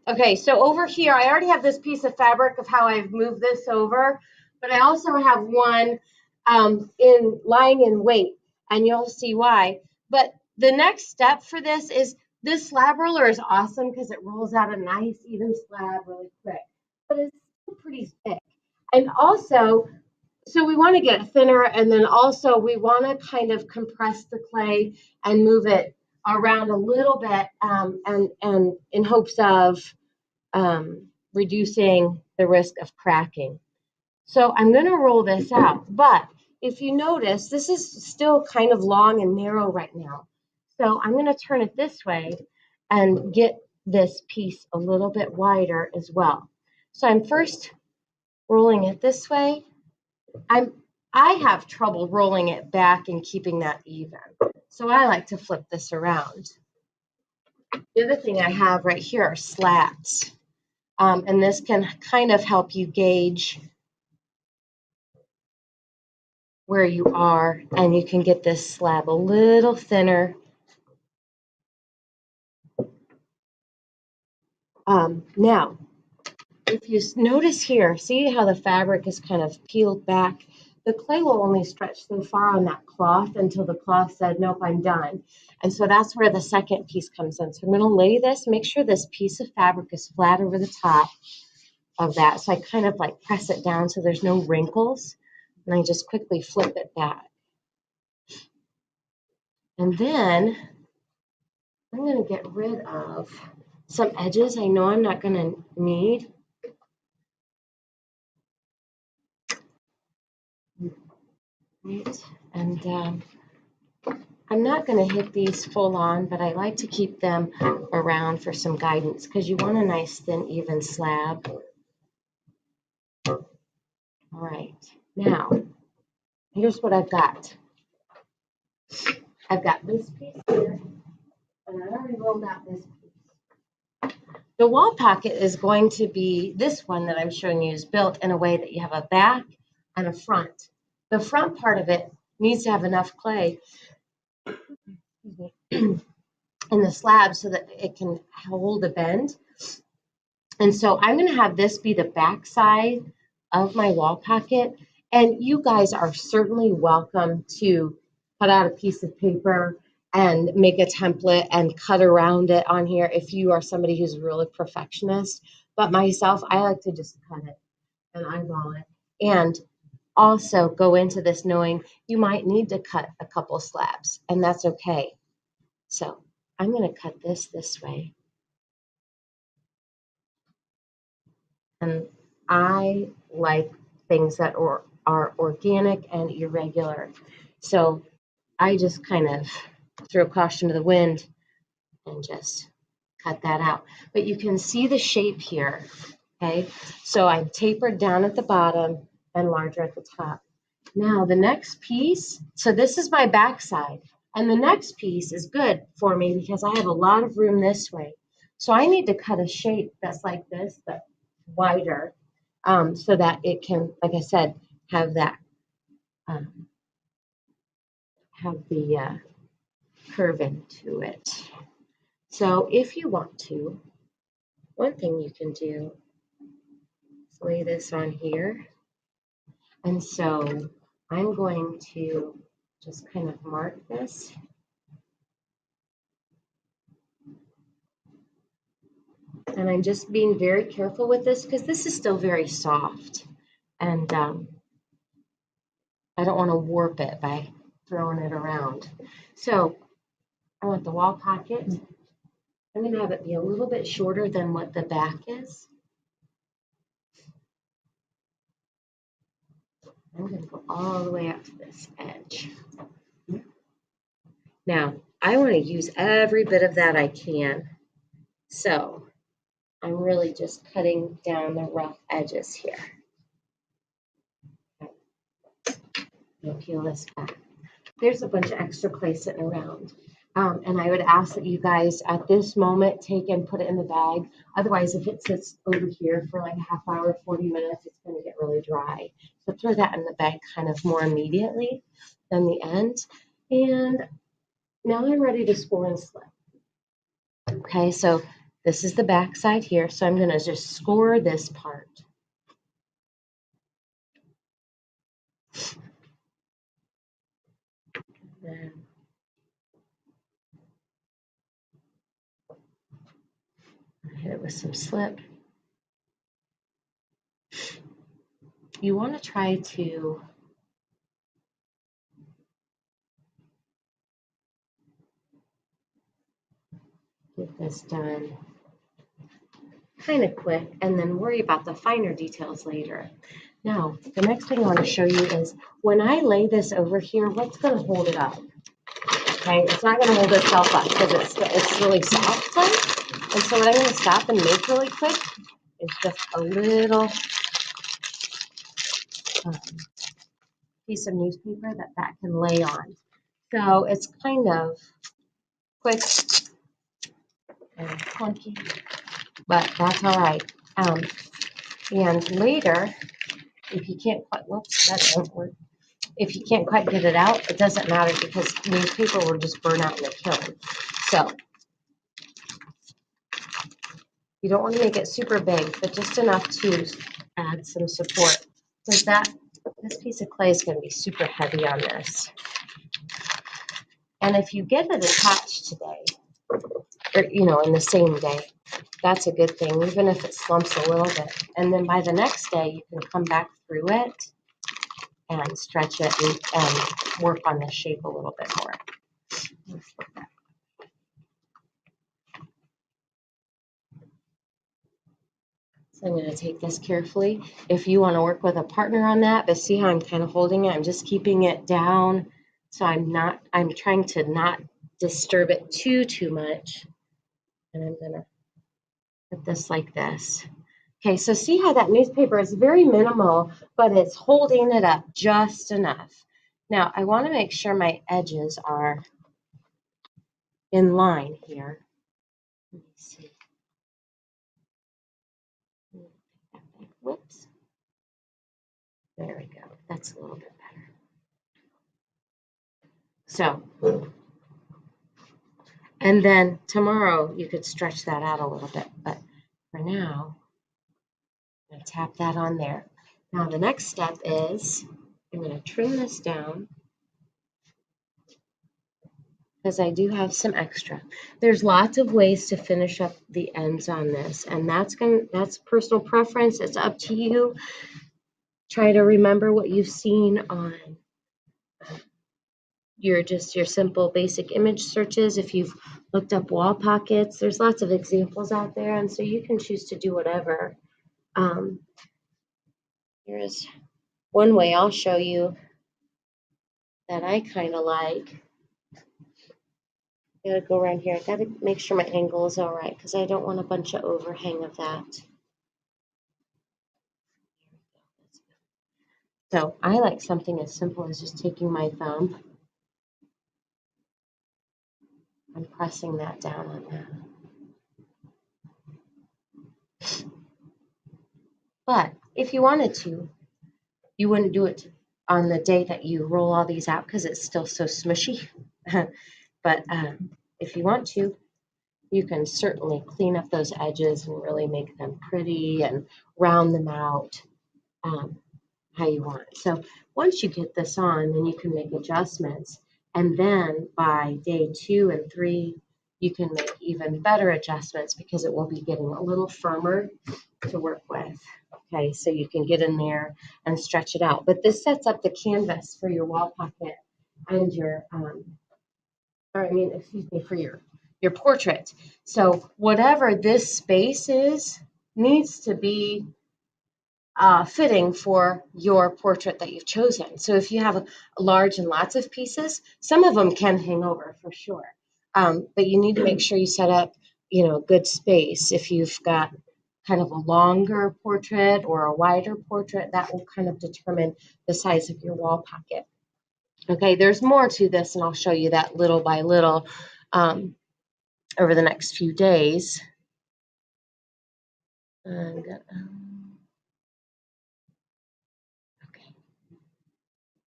Okay, so over here, I already have this piece of fabric of how I've moved this over, but I also have one in lying in wait, and you'll see why. But the next step for this slab roller is awesome because it rolls out a nice even slab really quick, but it's still pretty thick. And also, so we want to get it thinner, and then also we want to kind of compress the clay and move it around a little bit, and in hopes of reducing the risk of cracking. So I'm going to roll this out, but if you notice, this is still kind of long and narrow right now. So I'm going to turn it this way and get this piece a little bit wider as well. So I'm first rolling it this way. I have trouble rolling it back and keeping that even. So I like to flip this around. The other thing I have right here are slabs. And this can kind of help you gauge where you are, and you can get this slab a little thinner. Now, if you notice here, see how the fabric is kind of peeled back? The clay will only stretch so far on that cloth until the cloth said, nope, I'm done. And so that's where the second piece comes in. So I'm going to lay this, make sure this piece of fabric is flat over the top of that. So I kind of like press it down so there's no wrinkles. And I just quickly flip it back. And then I'm going to get rid of some edges I know I'm not going to need. Right. And I'm not going to hit these full on, but I like to keep them around for some guidance because you want a nice thin even slab. All right, now here's what I've got. I've got this piece here, and I already rolled out this piece. The wall pocket is going to be, this one that I'm showing you is built in a way that you have a back and a front. The front part of it needs to have enough clay in the slab so that it can hold a bend. And so I'm going to have this be the back side of my wall pocket. And you guys are certainly welcome to cut out a piece of paper and make a template and cut around it on here if you are somebody who's really perfectionist. But myself, I like to just cut it and eyeball it. And also go into this knowing you might need to cut a couple slabs, and that's okay. So I'm going to cut this way. And I like things that are organic and irregular. So I just kind of throw caution to the wind and just cut that out. But you can see the shape here, okay? So I'm tapered down at the bottom and larger at the top. Now the next piece, so this is my back side, and the next piece is good for me because I have a lot of room this way. So I need to cut a shape that's like this, but wider, so that it can, like I said, have that, have the curve into it. So if you want to, one thing you can do is lay this on here. And so I'm going to just kind of mark this. And I'm just being very careful with this because this is still very soft. And I don't want to warp it by throwing it around. So I want the wall pocket. I'm going to have it be a little bit shorter than what the back is. I'm going to go all the way up to this edge. Now, I want to use every bit of that I can. So I'm really just cutting down the rough edges here. I'll peel this back. There's a bunch of extra clay sitting around. And I would ask that you guys at this moment take and put it in the bag. Otherwise, if it sits over here for like a half hour, 40 minutes, it's going to get really dry. So throw that in the bag kind of more immediately than the end. And now I'm ready to spool and slip. Okay, so This is the back side here, so I'm going to just score this part. Then hit it with some slip. You want to try to get this done kind of quick and then worry about the finer details later. Now, the next thing I want to show you is when I lay this over here, what's going to hold it up? Okay, it's not going to hold itself up because it's really soft. And so what I'm going to stop and make really quick is just a little piece of newspaper that can lay on. So it's kind of quick and clunky, but that's all right. And later, if you can't quite, whoops, that doesn't work. If you can't quite get it out, it doesn't matter because newspaper will just burn out in the kiln. So you don't want to make it super big, but just enough to add some support. Because this piece of clay is going to be super heavy on this. And if you get it attached today, or in the same day, that's a good thing, even if it slumps a little bit. And then by the next day, you can come back through it and stretch it and work on the shape a little bit more. So I'm going to take this carefully. If you want to work with a partner on that, but see how I'm kind of holding it? I'm just keeping it down. So I'm trying to not disturb it too much. And I'm going to put this like this. Okay, so see how that newspaper is very minimal, but it's holding it up just enough. Now, I want to make sure my edges are in line here. Let me see. Whoops. There we go. That's a little bit better. So, and then tomorrow you could stretch that out a little bit, but for now, I'm going to tap that on there. Now the next step is I'm going to trim this down because I do have some extra. There's lots of ways to finish up the ends on this, and that's personal preference. It's up to you. Try to remember what you've seen on your simple basic image searches. If you've looked up wall pockets, there's lots of examples out there, and so you can choose to do whatever. Here's one way I'll show you that I kind of like. I gotta go around here. I gotta make sure my angle is all right because I don't want a bunch of overhang of that. So I like something as simple as just taking my thumb and pressing that down on that. But if you wanted to, you wouldn't do it on the day that you roll all these out because it's still so smushy. But if you want to, you can certainly clean up those edges and really make them pretty and round them out how you want. So once you get this on, then you can make adjustments. And then by day 2 and 3, you can make even better adjustments because it will be getting a little firmer to work with. Okay, so you can get in there and stretch it out. But this sets up the canvas for your wall pocket and for your portrait. So whatever this space is needs to be fitting for your portrait that you've chosen. So if you have a large and lots of pieces, some of them can hang over for sure. But you need to make sure you set up, a good space. If you've got kind of a longer portrait or a wider portrait, that will kind of determine the size of your wall pocket. Okay, there's more to this, and I'll show you that little by little over the next few days.